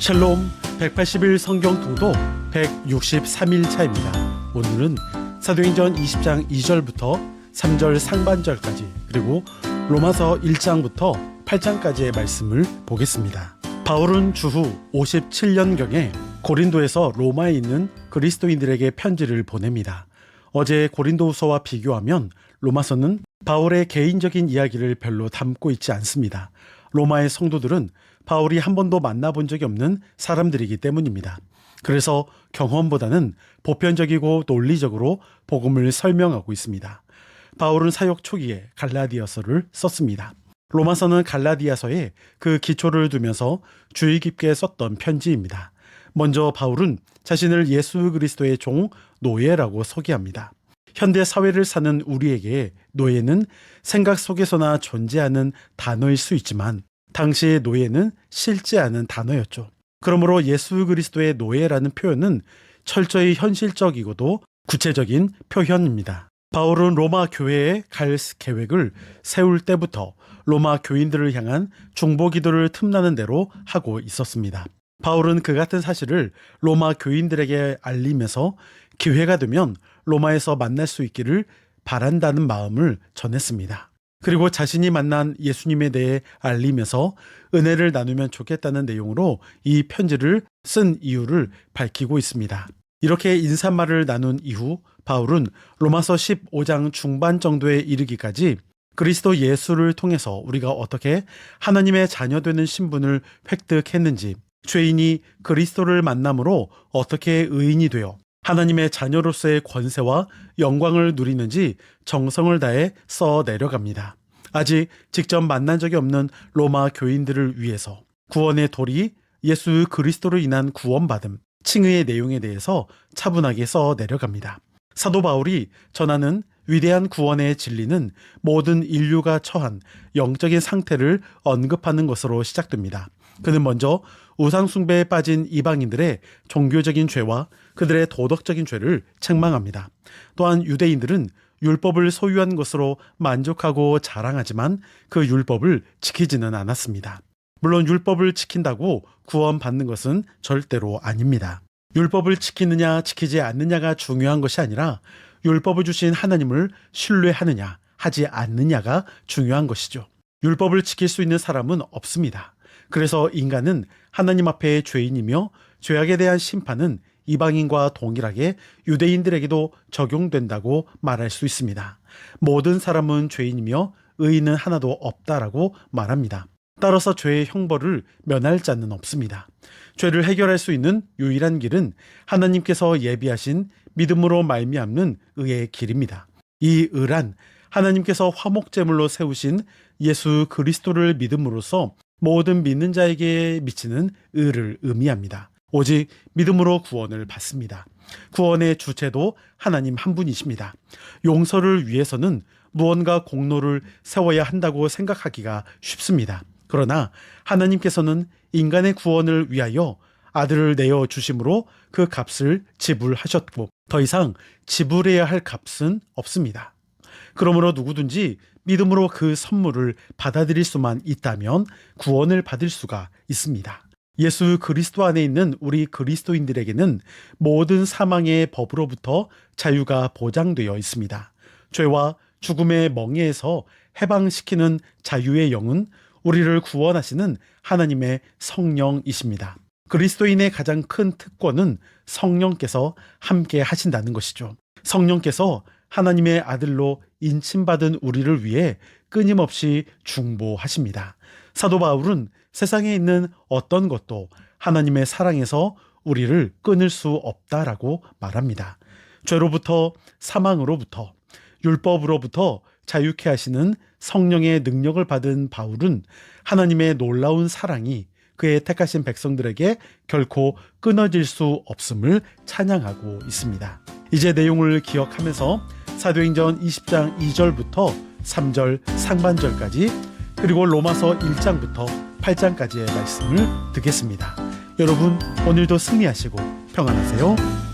샬롬 180일 성경 통독 163일 차입니다. 오늘은 사도행전 20장 2절부터 3절 상반절까지 그리고 로마서 1장부터 8장까지의 말씀을 보겠습니다. 바울은 주후 57년경에 고린도에서 로마에 있는 그리스도인들에게 편지를 보냅니다. 어제 고린도후서와 비교하면 로마서는 바울의 개인적인 이야기를 별로 담고 있지 않습니다. 로마의 성도들은 바울이 한 번도 만나본 적이 없는 사람들이기 때문입니다. 그래서 경험보다는 보편적이고 논리적으로 복음을 설명하고 있습니다. 바울은 사역 초기에 갈라디아서를 썼습니다. 로마서는 갈라디아서에 그 기초를 두면서 주의 깊게 썼던 편지입니다. 먼저 바울은 자신을 예수 그리스도의 종 노예라고 소개합니다. 현대 사회를 사는 우리에게 노예는 생각 속에서나 존재하는 단어일 수 있지만 당시의 노예는 실제하는 단어였죠. 그러므로 예수 그리스도의 노예라는 표현은 철저히 현실적이고도 구체적인 표현입니다. 바울은 로마 교회에 갈 계획을 세울 때부터 로마 교인들을 향한 중보 기도를 틈나는 대로 하고 있었습니다. 바울은 그 같은 사실을 로마 교인들에게 알리면서 기회가 되면 로마에서 만날 수 있기를 바란다는 마음을 전했습니다. 그리고 자신이 만난 예수님에 대해 알리면서 은혜를 나누면 좋겠다는 내용으로 이 편지를 쓴 이유를 밝히고 있습니다. 이렇게 인사말을 나눈 이후 바울은 로마서 15장 중반 정도에 이르기까지 그리스도 예수를 통해서 우리가 어떻게 하나님의 자녀되는 신분을 획득했는지, 죄인이 그리스도를 만남으로 어떻게 의인이 되어 하나님의 자녀로서의 권세와 영광을 누리는지 정성을 다해 써 내려갑니다. 아직 직접 만난 적이 없는 로마 교인들을 위해서 구원의 도리, 예수 그리스도로 인한 구원받음, 칭의의 내용에 대해서 차분하게 써 내려갑니다. 사도 바울이 전하는 위대한 구원의 진리는 모든 인류가 처한 영적인 상태를 언급하는 것으로 시작됩니다. 그는 먼저 우상숭배에 빠진 이방인들의 종교적인 죄와 그들의 도덕적인 죄를 책망합니다. 또한 유대인들은 율법을 소유한 것으로 만족하고 자랑하지만 그 율법을 지키지는 않았습니다. 물론 율법을 지킨다고 구원받는 것은 절대로 아닙니다. 율법을 지키느냐 지키지 않느냐가 중요한 것이 아니라 율법을 주신 하나님을 신뢰하느냐 하지 않느냐가 중요한 것이죠. 율법을 지킬 수 있는 사람은 없습니다. 그래서 인간은 하나님 앞에 죄인이며 죄악에 대한 심판은 이방인과 동일하게 유대인들에게도 적용된다고 말할 수 있습니다. 모든 사람은 죄인이며 의인은 하나도 없다라고 말합니다. 따라서 죄의 형벌을 면할 자는 없습니다. 죄를 해결할 수 있는 유일한 길은 하나님께서 예비하신 믿음으로 말미암는 의의 길입니다. 이 의란 하나님께서 화목제물로 세우신 예수 그리스도를 믿음으로써 모든 믿는 자에게 미치는 의를 의미합니다. 오직 믿음으로 구원을 받습니다. 구원의 주체도 하나님 한 분이십니다. 용서를 위해서는 무언가 공로를 세워야 한다고 생각하기가 쉽습니다. 그러나 하나님께서는 인간의 구원을 위하여 아들을 내어 주심으로 그 값을 지불하셨고 더 이상 지불해야 할 값은 없습니다. 그러므로 누구든지 믿음으로 그 선물을 받아들일 수만 있다면 구원을 받을 수가 있습니다. 예수 그리스도 안에 있는 우리 그리스도인들에게는 모든 사망의 법으로부터 자유가 보장되어 있습니다. 죄와 죽음의 멍에에서 해방시키는 자유의 영은 우리를 구원하시는 하나님의 성령이십니다. 그리스도인의 가장 큰 특권은 성령께서 함께 하신다는 것이죠. 성령께서 하나님의 아들로 인침받은 우리를 위해 끊임없이 중보하십니다. 사도 바울은 세상에 있는 어떤 것도 하나님의 사랑에서 우리를 끊을 수 없다라고 말합니다. 죄로부터 사망으로부터 율법으로부터 자유케 하시는 성령의 능력을 받은 바울은 하나님의 놀라운 사랑이 그의 택하신 백성들에게 결코 끊어질 수 없음을 찬양하고 있습니다. 이제 내용을 기억하면서 사도행전 20장 2절부터 3절 상반절까지 그리고 로마서 1장부터 8장까지의 말씀을 듣겠습니다. 여러분 오늘도 승리하시고 평안하세요.